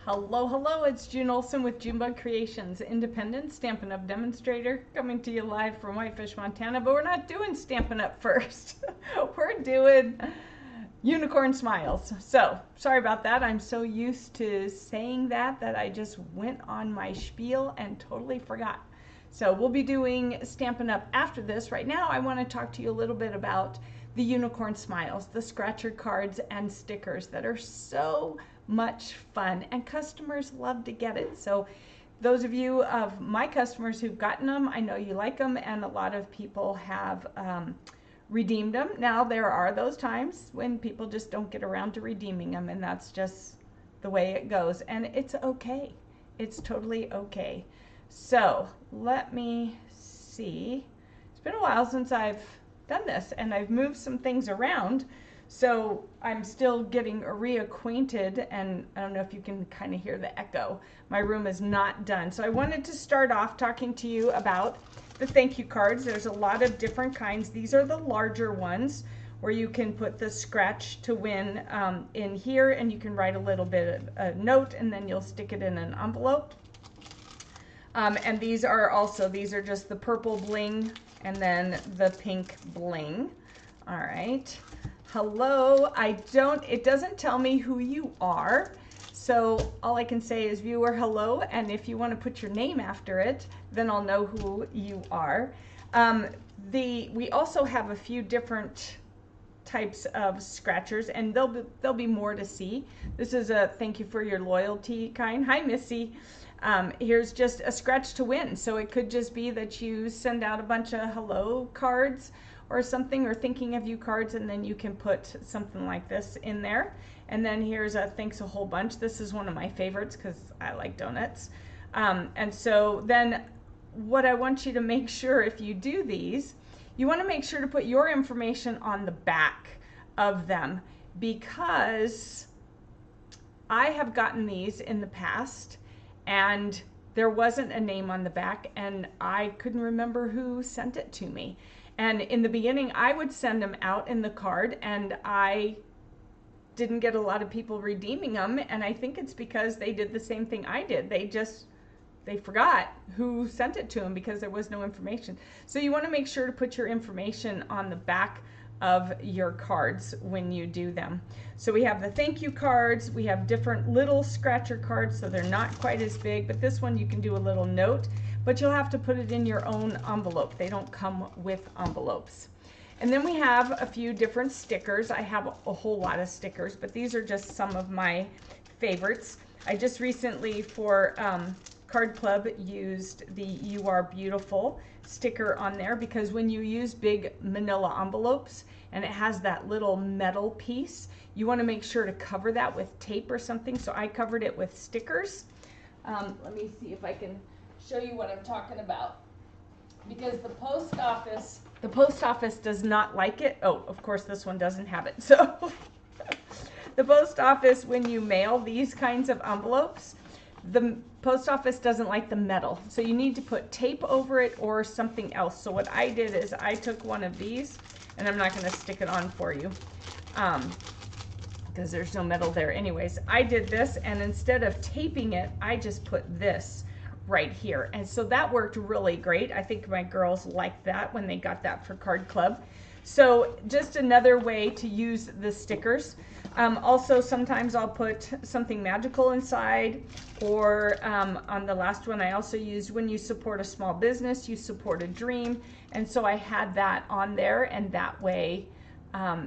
Hello, hello, it's June Olsen with Junebug Creations, independent Stampin' Up! Demonstrator, coming to you live from Whitefish, Montana, but we're not doing Stampin' Up! First. We're doing unicorn smiles. So, sorry about that. I'm so used to saying that I just went on my spiel and totally forgot. So, we'll be doing Stampin' Up! After this. Right now, I want to talk to you a little bit about the unicorn smiles, the scratcher cards and stickers that are so much fun, and customers love to get it. So those of you of my customers who've gotten them, I know you like them, and a lot of people have redeemed them. Now there are those times when people just don't get around to redeeming them, and that's just the way it goes, and it's okay. It's totally okay. So let me see. It's been a while since I've done this, and I've moved some things around, so I'm still getting reacquainted, and I don't know if you can kind of hear the echo. My room is not done. So I wanted to start off talking to you about the thank you cards. There's a lot of different kinds. These are the larger ones where you can put the scratch to win in here, and you can write a little bit of a note, and then you'll stick it in an envelope. And these are just the purple bling and then the pink bling. All right. Hello, it doesn't tell me who you are, so all I can say is viewer hello, and if you want to put your name after it, then I'll know who you are. We also have a few different types of scratchers, and there'll be more to see. This is a thank you for your loyalty kind. Hi, Missy. Here's just a scratch to win, so it could just be that you send out a bunch of hello cards or something, or thinking of you cards, and then you can put something like this in there. And then here's a thanks a whole bunch. This is one of my favorites because I like donuts. And so then what I want you to make sure, if you do these, you want to make sure to put your information on the back of them, because I have gotten these in the past and there wasn't a name on the back, and I couldn't remember who sent it to me. And in the beginning, I would send them out in the card, and I didn't get a lot of people redeeming them. And I think it's because they did the same thing I did. They forgot who sent it to them because there was no information. So you want to make sure to put your information on the back of your cards when you do them. So we have the thank you cards. We have different little scratcher cards, so they're not quite as big, but this one you can do a little note, but you'll have to put it in your own envelope. They don't come with envelopes. And then we have a few different stickers. I have a whole lot of stickers, but these are just some of my favorites. I just recently, for Card Club, used the You Are Beautiful sticker on there, because when you use big manila envelopes and it has that little metal piece, you want to make sure to cover that with tape or something. So I covered it with stickers. Let me see if I can show you what I'm talking about, because the post office does not like it. Oh, of course this one doesn't have it. So the post office, when you mail these kinds of envelopes, the post office doesn't like the metal, so you need to put tape over it or something else. So what I did is I took one of these, and I'm not going to stick it on for you because there's no metal there anyways. I did this, and instead of taping it, I just put this right here, and so that worked really great. I think my girls liked that when they got that for Card Club. So just another way to use the stickers. Also, sometimes I'll put something magical inside, or on the last one I also used, when you support a small business, you support a dream, and so I had that on there, and that way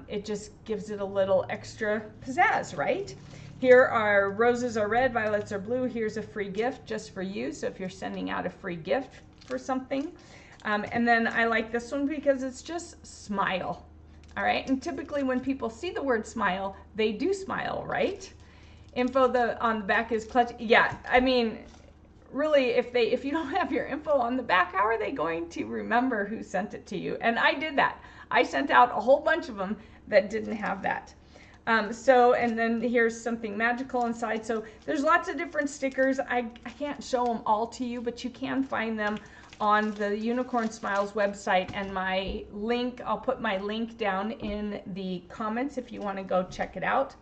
it just gives it a little extra pizzazz, right? Here are roses are red, violets are blue. Here's a free gift just for you, so if you're sending out a free gift for something. And then I like this one because it's just smile. All right, and typically when people see the word smile, they do smile, right? Info on the back is clutch. Yeah, I mean, really, if you don't have your info on the back, how are they going to remember who sent it to you? And I did that. I sent out a whole bunch of them that didn't have that. And then here's something magical inside. So there's lots of different stickers. I can't show them all to you, but you can find them on the Unicorn Smiles website, and my link, I'll put my link down in the comments if you want to go check it out.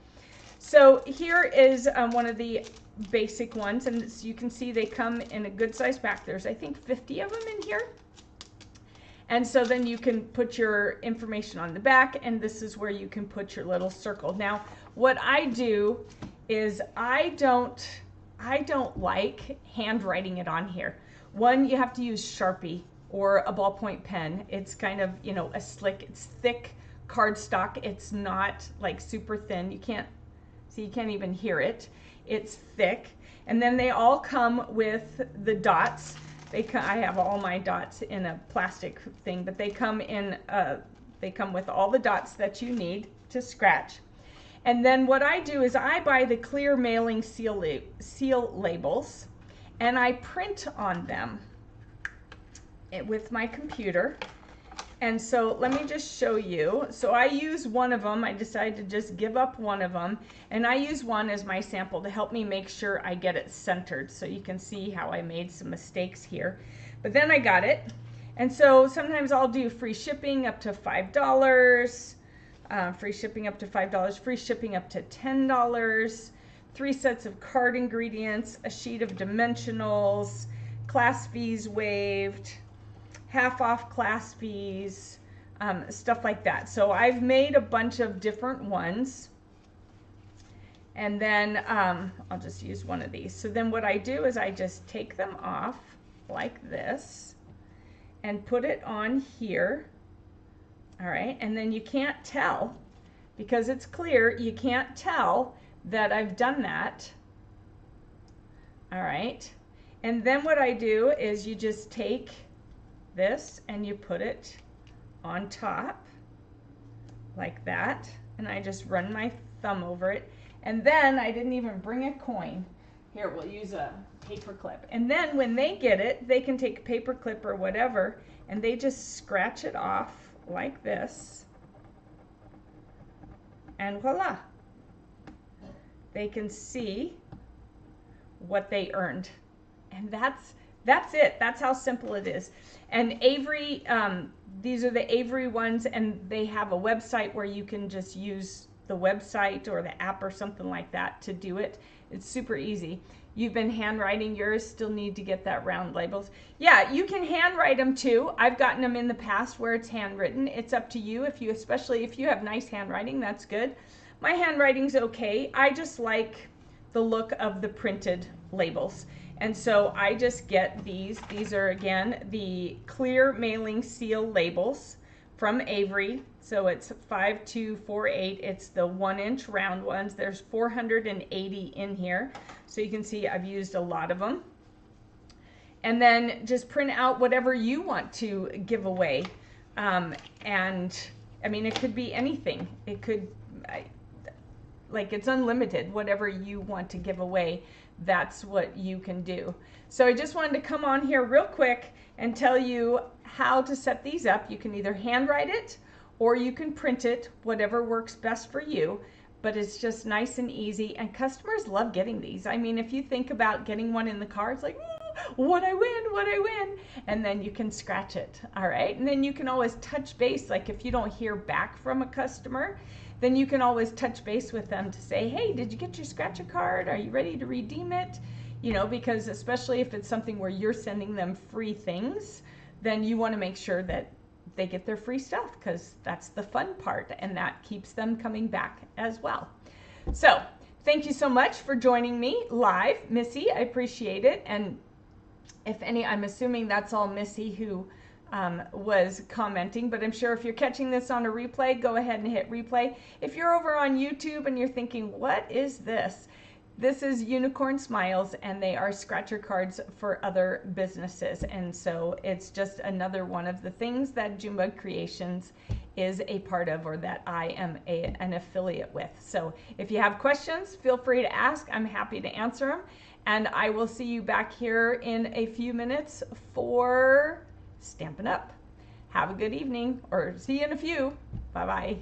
So here is one of the basic ones, and as you can see, they come in a good size pack. There's, I think, 50 of them in here. And so then you can put your information on the back, and this is where you can put your little circle. Now, what I do is I don't like handwriting it on here. One, you have to use Sharpie or a ballpoint pen. It's kind of, you know, it's thick cardstock. It's not like super thin. You can't see, you can't even hear it. It's thick. And then they all come with the dots. I have all my dots in a plastic thing, but they come with all the dots that you need to scratch. And then what I do is I buy the clear mailing seal labels, and I print on them with my computer. And so let me just show you. So I use one of them. I decided to just give up one of them, and I use one as my sample to help me make sure I get it centered. So you can see how I made some mistakes here. But then I got it. And so sometimes I'll do free shipping up to $5, free shipping up to $5, free shipping up to $10, 3 sets of card ingredients, a sheet of dimensionals, class fees waived, half off class fees, stuff like that. So I've made a bunch of different ones, and then I'll just use one of these. So then what I do is I just take them off like this and put it on here. All right, and then you can't tell, because it's clear, you can't tell that I've done that. All right, and then what I do is you just take this and you put it on top like that, and I just run my thumb over it, and then I didn't even bring a coin. Here, we'll use a paper clip, and then when they get it, they can take a paper clip or whatever, and they just scratch it off like this, and voila, they can see what they earned. And that's it. That's how simple it is. And Avery, these are the Avery ones, and they have a website where you can just use the website or the app or something like that to do it. It's super easy. You've been handwriting yours, still need to get that round labels. Yeah, you can handwrite them too. I've gotten them in the past where it's handwritten. It's up to you, especially if you have nice handwriting, that's good. My handwriting's okay. I just like the look of the printed labels. And so I just get these. These are, again, the clear mailing seal labels from Avery. So it's 5248. It's the 1-inch round ones. There's 480 in here. So you can see I've used a lot of them. And then just print out whatever you want to give away. And I mean, it could be anything. It could, like, it's unlimited. Whatever you want to give away, that's what you can do. So I just wanted to come on here real quick and tell you how to set these up. You can either handwrite it or you can print it, whatever works best for you, but it's just nice and easy, and customers love getting these. I mean, if you think about getting one in the car, it's like, what I win, and then you can scratch it, all right? And then you can always touch base, like if you don't hear back from a customer, then you can always touch base with them to say, hey, did you get your scratcher card? Are you ready to redeem it? You know, because especially if it's something where you're sending them free things, then you want to make sure that they get their free stuff, because that's the fun part, and that keeps them coming back as well. So thank you so much for joining me live, Missy. I appreciate it. And if any, I'm assuming that's all Missy who was commenting, but I'm sure if you're catching this on a replay, go ahead and hit replay. If you're over on YouTube and you're thinking, what is this? This is Unicorn Smiles, and they are scratcher cards for other businesses. And so it's just another one of the things that Junebug Creations is a part of, or that I am an affiliate with. So if you have questions, feel free to ask. I'm happy to answer them. And I will see you back here in a few minutes for Stampin' Up. Have a good evening, or see you in a few. Bye-bye.